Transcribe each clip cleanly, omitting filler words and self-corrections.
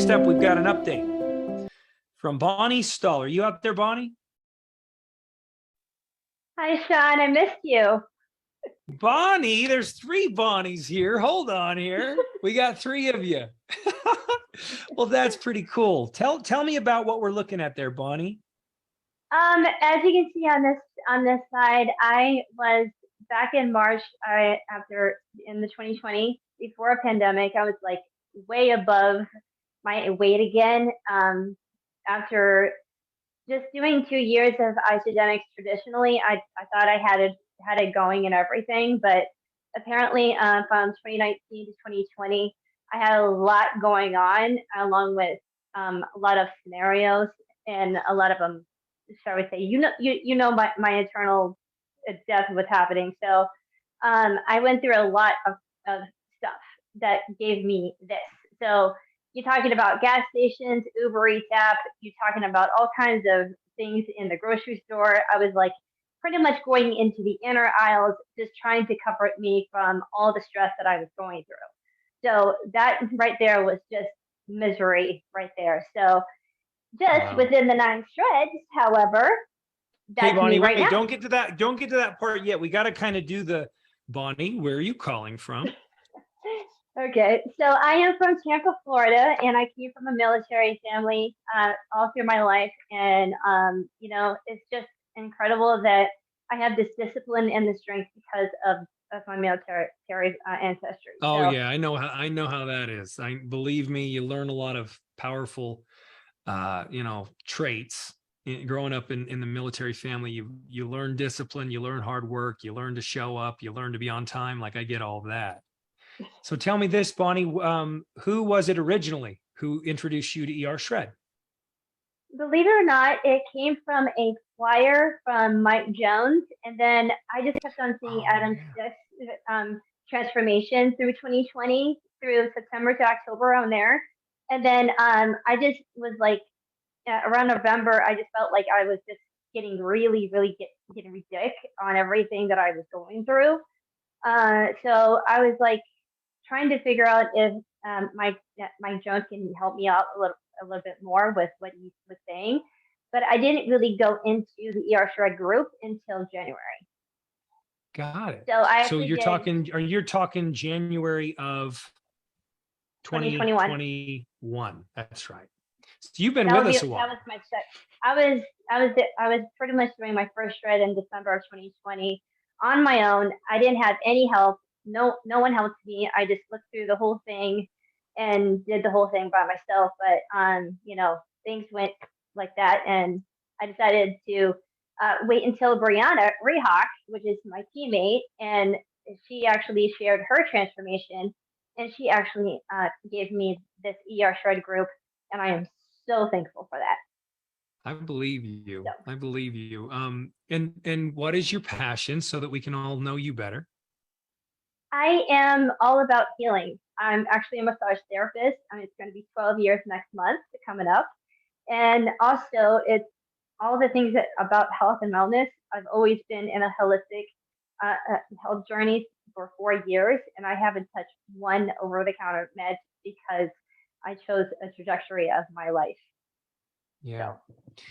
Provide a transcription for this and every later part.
Next up, we've got an update from Bonnie Stahl. Are you out there, Bonnie? Hi, Sean. I missed you. Bonnie, there's three Bonnies here. Hold on here. We got three of you. Well, that's pretty cool. Tell me about what we're looking at there, Bonnie. As you can see on this side, I was back in March. After in the 2020 before a pandemic, I was like way above my weight again. After just doing 2 years of isogenics traditionally, I thought I had it going and everything, but apparently from 2019 to 2020, I had a lot going on, along with a lot of scenarios, and a lot of them, shall we say, my internal death was happening. So I went through a lot of stuff that gave me this. So you're talking about gas stations, Uber Eats app, you're talking about all kinds of things in the grocery store. I was like pretty much going into the inner aisles, just trying to comfort me from all the stress that I was going through. So that right there was just misery right there. So just Wow. within the 9 shreds, however, Hey, that's me Bonnie, right wait, now. don't get to that. Don't get to that part yet. We got to kind of do the Bonnie. Where are you calling from? Okay, so I am from Tampa, Florida, and I came from a military family all through my life. And, it's just incredible that I have this discipline and the strength because of my military ancestry. Oh So, yeah, I know how that is. I believe me, you learn a lot of powerful traits growing up in the military family. You learn discipline, you learn hard work, you learn to show up, you learn to be on time. Like I get all of that. So tell me this, Bonnie, who was it originally who introduced you to ER Shred? believe it or not, it came from a flyer from Mike Jones. And then I just kept on seeing Oh Adam yeah. Stick's transformation through 2020, through September to October on there. And then I just was like, around November, I just felt like I was just getting really, really getting ridiculous on everything that I was going through. So I was like trying to figure out if Mike Jones can help me out a little bit more with what he was saying. But I didn't really go into the ER Shred group until January. Got it. So I So actually you're did talking, are you talking January of 2021. 2021? That's right. So you've been That with would be us a that was while. my set. I was pretty much doing my first shred in December of 2020 on my own. I didn't have any help. No one helped me. I just looked through the whole thing and did the whole thing by myself. But things went like that, and I decided to wait until Brianna Rehawk, which is my teammate, and she actually shared her transformation, and she actually gave me this shred group, and I am so thankful for that. I believe you. So I believe you. And what is your passion so that we can all know you better? I am all about healing. I'm actually a massage therapist, and it's going to be 12 years next month coming up. And also, it's all the things about health and wellness. I've always been in a holistic health journey for 4 years, and I haven't touched one over-the-counter med because I chose a trajectory of my life. Yeah. So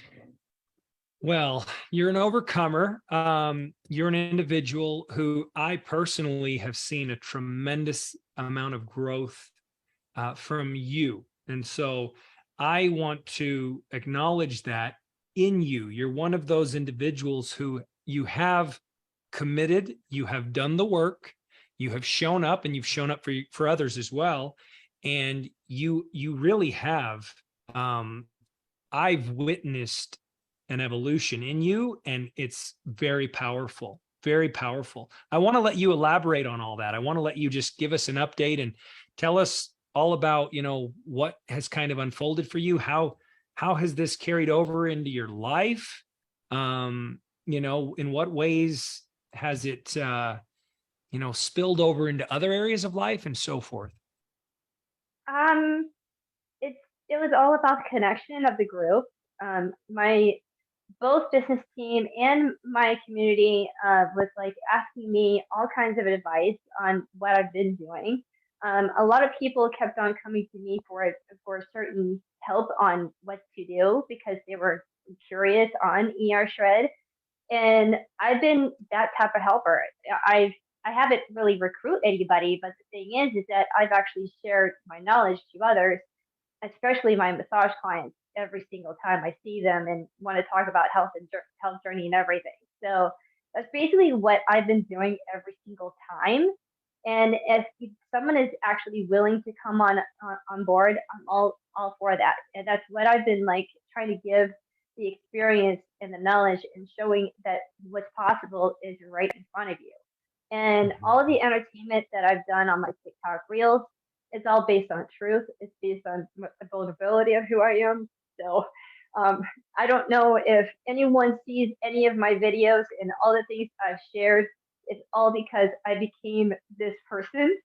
Well, you're an overcomer. You're an individual who I personally have seen a tremendous amount of growth from you. And so I want to acknowledge that in you. You're one of those individuals who you have committed, you have done the work, you have shown up, and you've shown up for others as well. And you really have. I've witnessed an evolution in you, and it's very powerful, very powerful. I want to let you elaborate on all that. I want to let you just give us an update and tell us all about, what has kind of unfolded for you. How has this carried over into your life? In what ways has it spilled over into other areas of life and so forth? um, it's it was all about the connection of the group. My both business team and my community was like asking me all kinds of advice on what I've been doing. A lot of people kept on coming to me for certain help on what to do because they were curious on shred, and I've been that type of helper. I haven't really recruit anybody, but the thing is that I've actually shared my knowledge to others, especially my massage clients, every single time I see them and want to talk about health and health journey and everything. So that's basically what I've been doing every single time. And if someone is actually willing to come on board, I'm all for that. And that's what I've been like trying to give the experience and the knowledge and showing that what's possible is right in front of you. And all of the entertainment that I've done on my TikTok reels, it's all based on truth. It's based on the vulnerability of who I am. So um, I don't know if anyone sees any of my videos and all the things I've shared. It's all because I became this person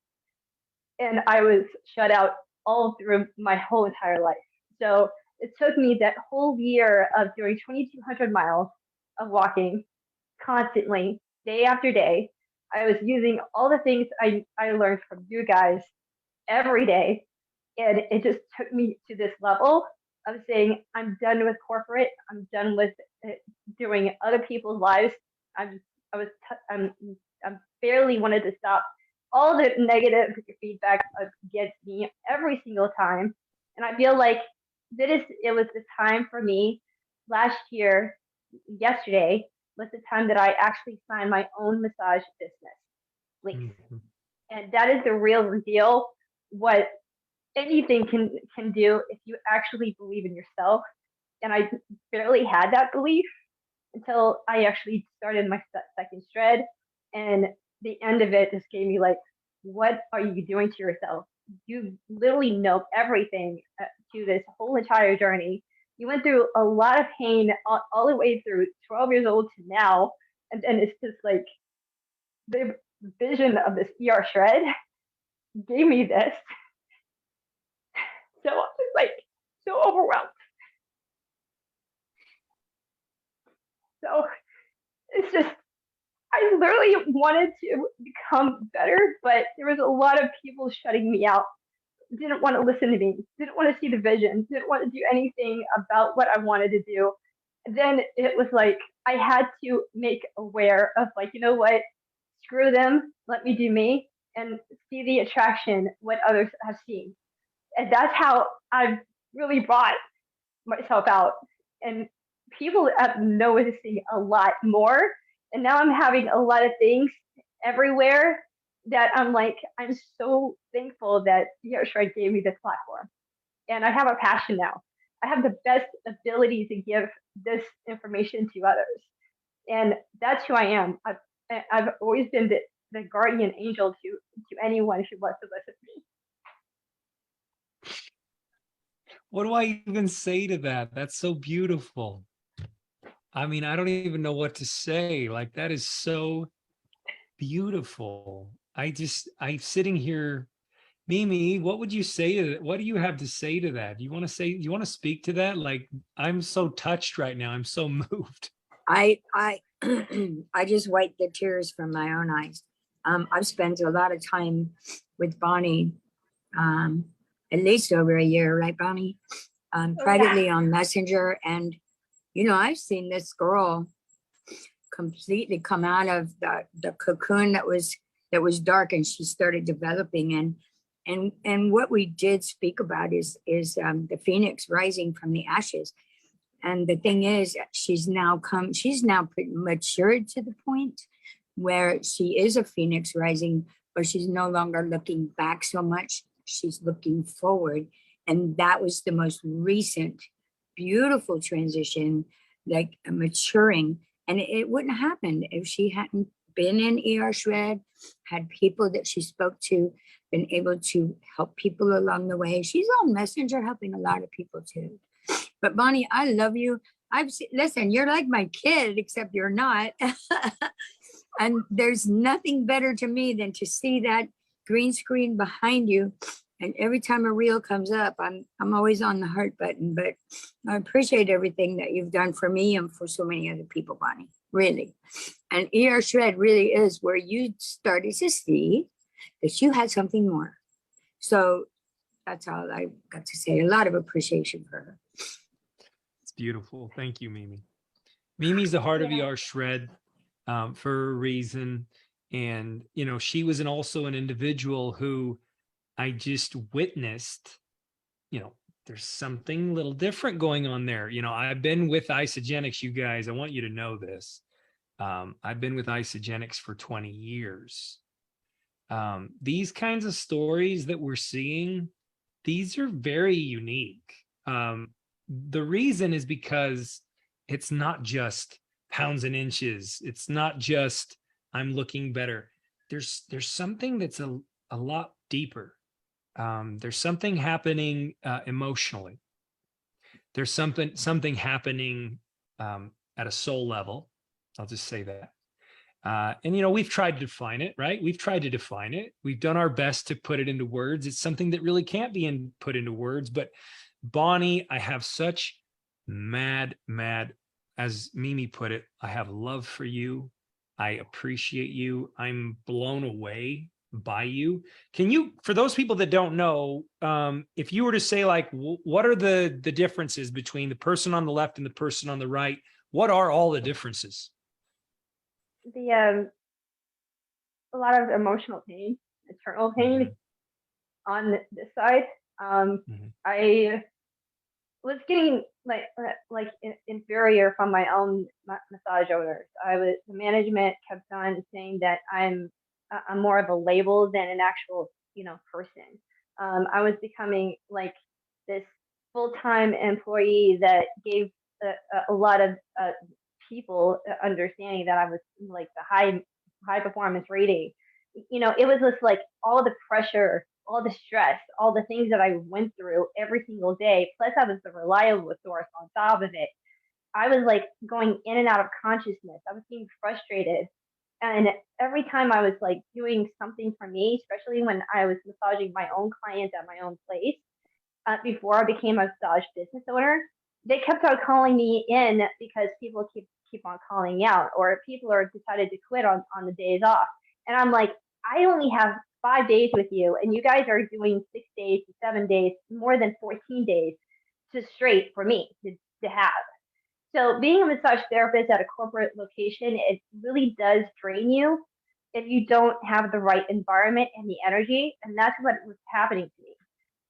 and I was shut out all through my whole entire life. So it took me that whole year of doing 2,200 miles of walking constantly, day after day. I was using all the things I learned from you guys every day. And it just took me to this level of saying, I'm done with corporate. I'm done with doing other people's lives. I'm, I was, I'm barely wanted to stop all the negative feedback against me every single time. And I feel like it was the time for me last year, yesterday was the time that I actually signed my own massage business lease. Mhm. And that is the real reveal what anything can do if you actually believe in yourself. And I barely had that belief until I actually started my second shred. And the end of it just gave me like, what are you doing to yourself? You literally know everything to this whole entire journey. You went through a lot of pain all the way through 12 years old to now. And then it's just like the vision of this shred gave me this. So I was like so overwhelmed. So it's just, I literally wanted to become better, but there was a lot of people shutting me out, didn't want to listen to me, didn't want to see the vision, didn't want to do anything about what I wanted to do. And then it was like I had to make aware of like, you know what, screw them, let me do me and see the attraction what others have seen. And that's how I've really brought myself out. And people are noticing a lot more. And now I'm having a lot of things everywhere that I'm like, I'm so thankful that Shred gave me this platform. And I have a passion now. I have the best ability to give this information to others. And that's who I am. I've always been the guardian angel to anyone who wants to listen to me. What do I even say to that? That's so beautiful. I mean, I don't even know what to say. Like, that is so beautiful. I'm sitting here. Mimi, what would you say to that? What do you have to say to that? You want to speak to that? Like, I'm so touched right now. I'm so moved. I I just wiped the tears from my own eyes. I've spent a lot of time with Bonnie, at least over a year, right, Bonnie? Privately on Messenger, and I've seen this girl completely come out of the cocoon that was dark, and she started developing. And what we did speak about is the phoenix rising from the ashes. And the thing is, she's now pretty matured to the point where she is a phoenix rising, but she's no longer looking back so much. She's looking forward. And that was the most recent, beautiful transition, like a maturing. And it wouldn't have happened if she hadn't been in Shred, had people that she spoke to, been able to help people along the way. She's on Messenger helping a lot of people too. But Bonnie, I love you. Listen, you're like my kid, except you're not. And there's nothing better to me than to see that green screen behind you. And every time a reel comes up, I'm always on the heart button. But I appreciate everything that you've done for me and for so many other people, Bonnie. Really. And Shred really is where you started to see that you had something more. So that's all I got to say. A lot of appreciation for her. It's beautiful. Thank you, Mimi. Mimi's the heart of Yeah. ER Shred for a reason. And, you know, she was also an individual who I just witnessed, you know, there's something a little different going on there. You know, I've been with Isogenics, you guys. I want you to know this. I've been with Isogenics for 20 years. These kinds of stories that we're seeing, these are very unique. The reason is because it's not just pounds and inches. It's not just I'm looking better. There's something that's a lot deeper. There's something happening emotionally. There's something happening at a soul level. I'll just say that. And, you know, we've tried to define it, right? We've tried to define it. We've done our best to put it into words. It's something that really can't be put into words. But Bonnie, I have such mad, as Mimi put it, I have love for you. I appreciate you. I'm blown away by you. Can you, for those people that don't know, if you were to say like, what are the differences between the person on the left and the person on the right? What are all the differences? The a lot of emotional pain, internal pain on this side. I was getting like inferior from my own massage owners. The management kept on saying that I'm more of a label than an actual, you know, person. I was becoming like this full-time employee that gave a lot of people understanding that I was like the high performance rating. You know, it was just like all the pressure, all the stress, all the things that I went through every single day. Plus, I was the reliable source on top of it. I was like going in and out of consciousness. I was being frustrated. And every time I was like doing something for me, especially when I was massaging my own clients at my own place, before I became a massage business owner, they kept on calling me in because people keep on calling out, or people are decided to quit on the days off. And I'm like, I only have 5 days with you, and you guys are doing 6 days to 7 days, more than 14 days to straight for me to have. So being a massage therapist at a corporate location, it really does drain you if you don't have the right environment and the energy. And that's what was happening to me.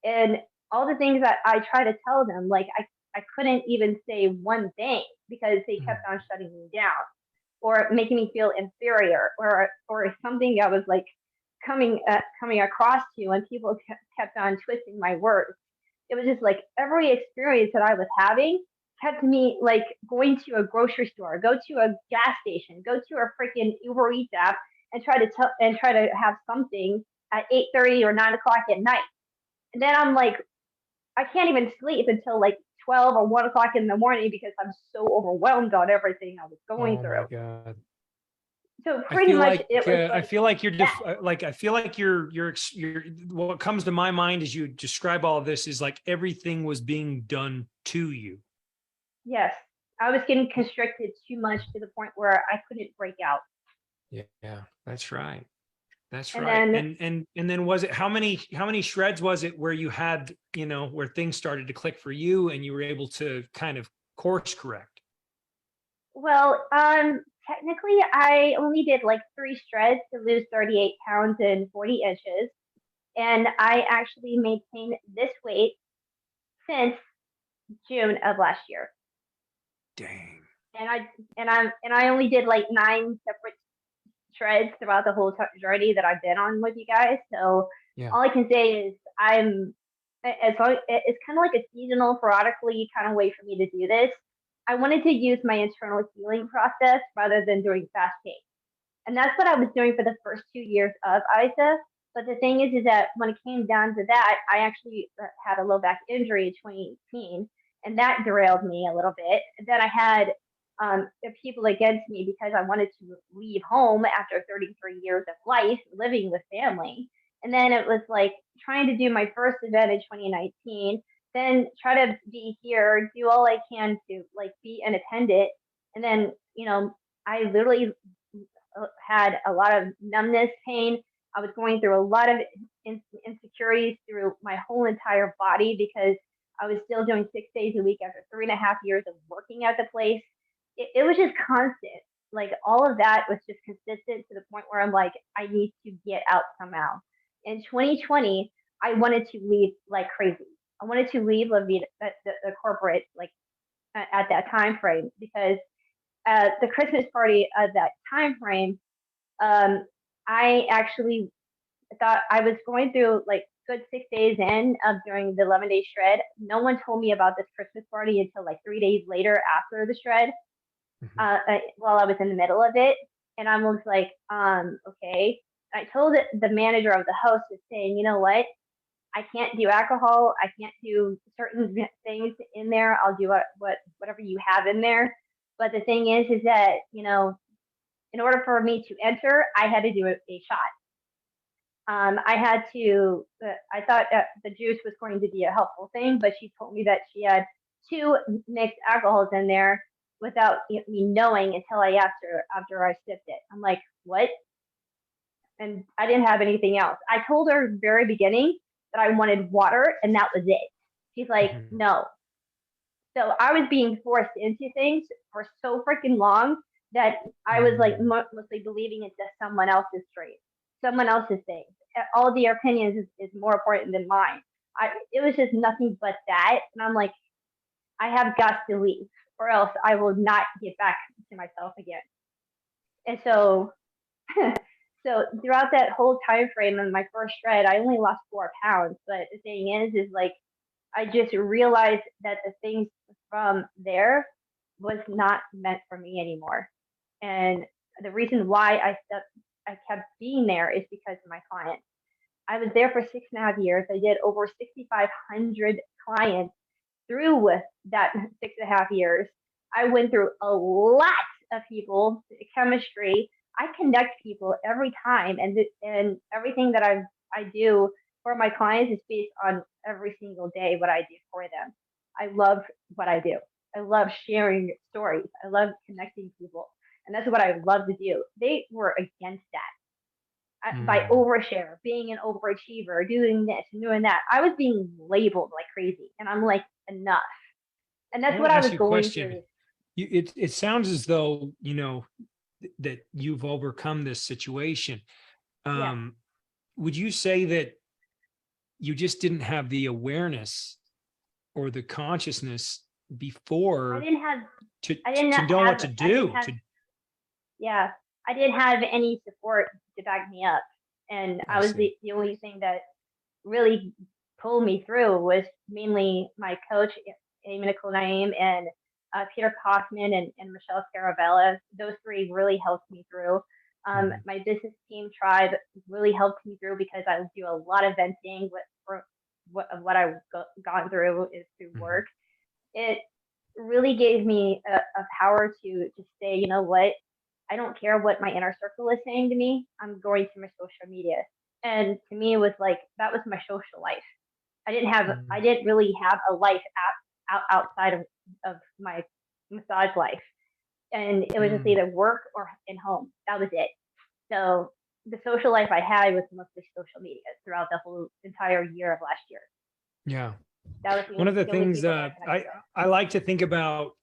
And all the things that I try to tell them, like I couldn't even say one thing because they kept on shutting me down or making me feel inferior or something I was like coming across to, and people kept on twisting my words. It was just like every experience that I was having kept me like going to a grocery store, go to a gas station, go to a freaking Uber Eats app and try to have something at 8:30 or 9 o'clock at night. And then I'm like, I can't even sleep until like 12 or 1 o'clock in the morning because I'm so overwhelmed on everything I was going through. Oh my God. So pretty much it was I like, feel like you're yeah. like I feel like you're what comes to my mind as you describe all of this is like everything was being done to you. Yes, I was getting constricted too much to the point where I couldn't break out. Yeah, that's right. That's And right. then, And then was it how many shreds was it where you had, you know, where things started to click for you and you were able to kind of course correct? well, technically I only did like 3 shreds to lose 38 pounds and 40 inches. And I actually maintained this weight since June of last year. Dang. And I only did like 9 separate shreds throughout the whole journey that I've been on with you guys. So Yeah. all I can say is it's kind of like a seasonal, periodically kind of way for me to do this. I wanted to use my internal healing process rather than doing fast pace. And that's what I was doing for the first 2 years of ISA. But the thing is that when it came down to that, I actually had a low back injury in 2018, and that derailed me a little bit. Then I had people against me because I wanted to leave home after 33 years of life living with family. And then it was like trying to do my first event in 2019, then try to be here, do all I can to like be an attendant. And then, you know, I literally had a lot of numbness pain I was going through a lot of insecurities through my whole entire body because I was still doing 6 days a week after 3.5 years of working at the place. It was just constant. Like all of that was just consistent to the point where I'm like, I need to get out somehow. In 2020, I wanted to leave like crazy. I wanted to leave the corporate like at that time frame because the Christmas party at that time frame, um, I actually thought I was going through like good 6 days in of doing the 11-day shred. No one told me about this Christmas party until like 3 days later after the shred, Mhm. while I was in the middle of it. And I was like, okay. I told the manager of the host was saying, you know what? I can't do alcohol. I can't do certain things in there. I'll do whatever you have in there. But the thing is that in order for me to enter, I had to do a shot. I had to. I thought that the juice was going to be a helpful thing, but she told me that she had two mixed alcohols in there without me knowing until I asked her after I sipped it. I'm like, what? And I didn't have anything else. I told her at the very beginning that I wanted water, and that was it. She's like, Mhm. no. So I was being forced into things for so freaking long that I was like mostly believing it's just someone else's trait, someone else's thing. All the opinions is more important than mine. It was just nothing but that, and I'm like, I have got to leave, or else I will not get back to myself again. And so, so throughout that whole time frame of my first shred, I only lost 4 pounds. But the thing is like I just realized that the things from there was not meant for me anymore. And the reason why I kept being there is because of my clients. I was there for 6.5 years. I did over 6,500 clients through with that 6.5 years. I went through a lot of people, chemistry. I connect people every time, and everything that I do for my clients is based on every single day what I do for them. I love what I do. I love sharing stories. I love connecting people, and that's what I love to do. They were against that by Mm. overshare, being an overachiever, doing this and doing that. I was being labeled like crazy, and I'm like, enough. And I that's want what to I ask was you a going question. through. It sounds as though, that you've overcome this situation. Yes, Um, would you say that you just didn't have the awareness or the consciousness I before didn't have, to I didn't to know what have, to I didn't do? have, To yeah, I didn't have any support to back me up, and I I was see. the only thing that really pulled me through was mainly my coach, Amy Nicole Naim, and Peter Kaufman and Michelle Scarabella. Those three really helped me through. Mhm. My business team tribe really helped me through because I do a lot of venting what I've gone through is through Mhm. work. It really gave me a power to say, you know what, I don't care what my inner circle is saying to me. I'm going to my social media. And to me, it was like that was my social life. I Mhm. didn't really have a life outside of my massage life. And it was just Mm. either work or in home. That was it. So the social life I had was mostly social media throughout the whole entire year of last year. Yeah. That was One of the the only things people that I connected with. I like to think about,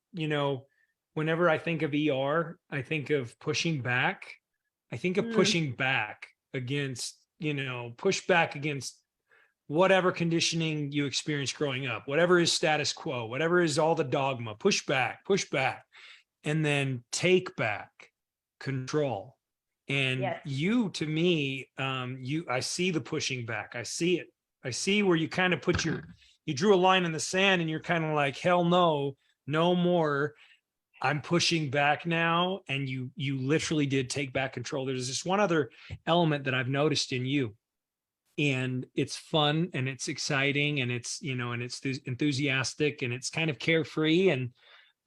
whenever I think of ER, I think of pushing back. I think of Mm, pushing back against, push back against whatever conditioning you experienced growing up, whatever is status quo, whatever is all the dogma, push back, and then take back control. And yes. you, to me, I see the pushing back. I see it. I see where you kind of you drew a line in the sand and you're kind of like, hell no, no more. I'm pushing back now. And you literally did take back control. There's this one other element that I've noticed in you, and it's fun and it's exciting and and it's enthusiastic and it's kind of carefree, and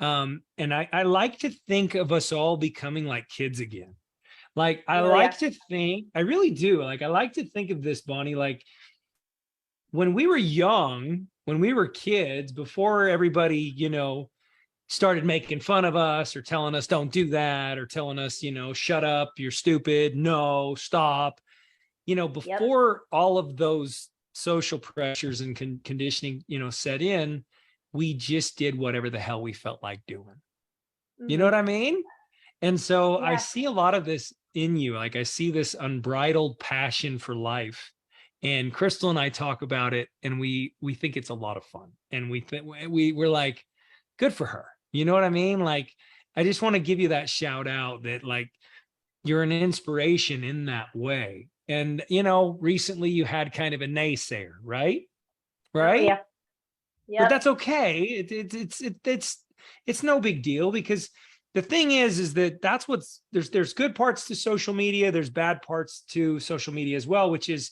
I like to think of us all becoming like kids again. Like I Oh yeah. like to think, I really do. Like I like to think of this, Bonnie, like when we were young, when we were kids, before everybody, started making fun of us or telling us don't do that or telling us, shut up, you're stupid, no, stop. you know, Yep. before all of those social pressures and conditioning, you know, set in, we just did whatever the hell we felt like doing. You know Mhm. what I mean? And so I Yeah. see a lot of this in you. Like I see this unbridled passion for life. And Crystal and I talk about it, and we think it's a lot of fun. And we think we're like, good for her. You know what I mean? Like, I just want to give you that shout out that like you're an inspiration in that way. And you know, recently you had kind of a naysayer, right? Oh Right? yeah. But Yep. that's okay. It's no big deal, because the thing is that that's what's there's good parts to social media, there's bad parts to social media as well, which is,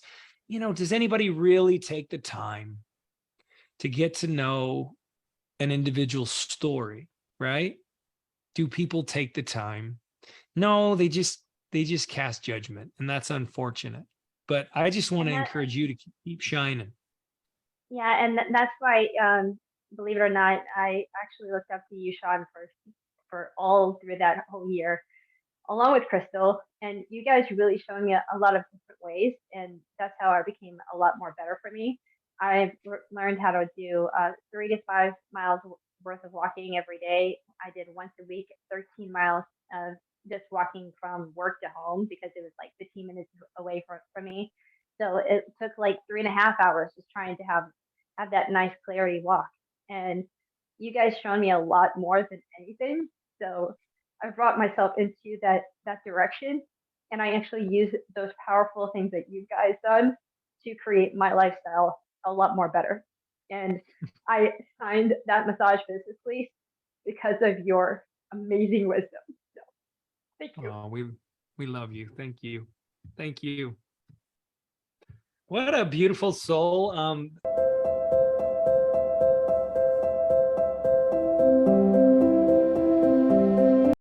you know, does anybody really take the time to get to know an individual story, right? Do people take the time? No, they just cast judgment, and that's unfortunate. But I just want And to that, encourage you to keep shining. yeah, and that's why, believe it or not, I actually looked up to you, Sean, for all through that whole year, along with Crystal. And you guys really showed me a lot of different ways, and that's how I became a lot more better for me. I've learned how to do 3 to 5 miles worth of walking every day. I did once a week, 13 miles of just walking from work to home, because it was like 15 minutes away from me. So it took like 3.5 hours just trying to have that nice clarity walk. And you guys shown me a lot more than anything. So I've brought myself into that direction, and I actually use those powerful things that you guys done to create my lifestyle a lot more better. And I signed that massage business lease because of your amazing wisdom. So thank you. Oh, we love you. Thank you. Thank you. What a beautiful soul.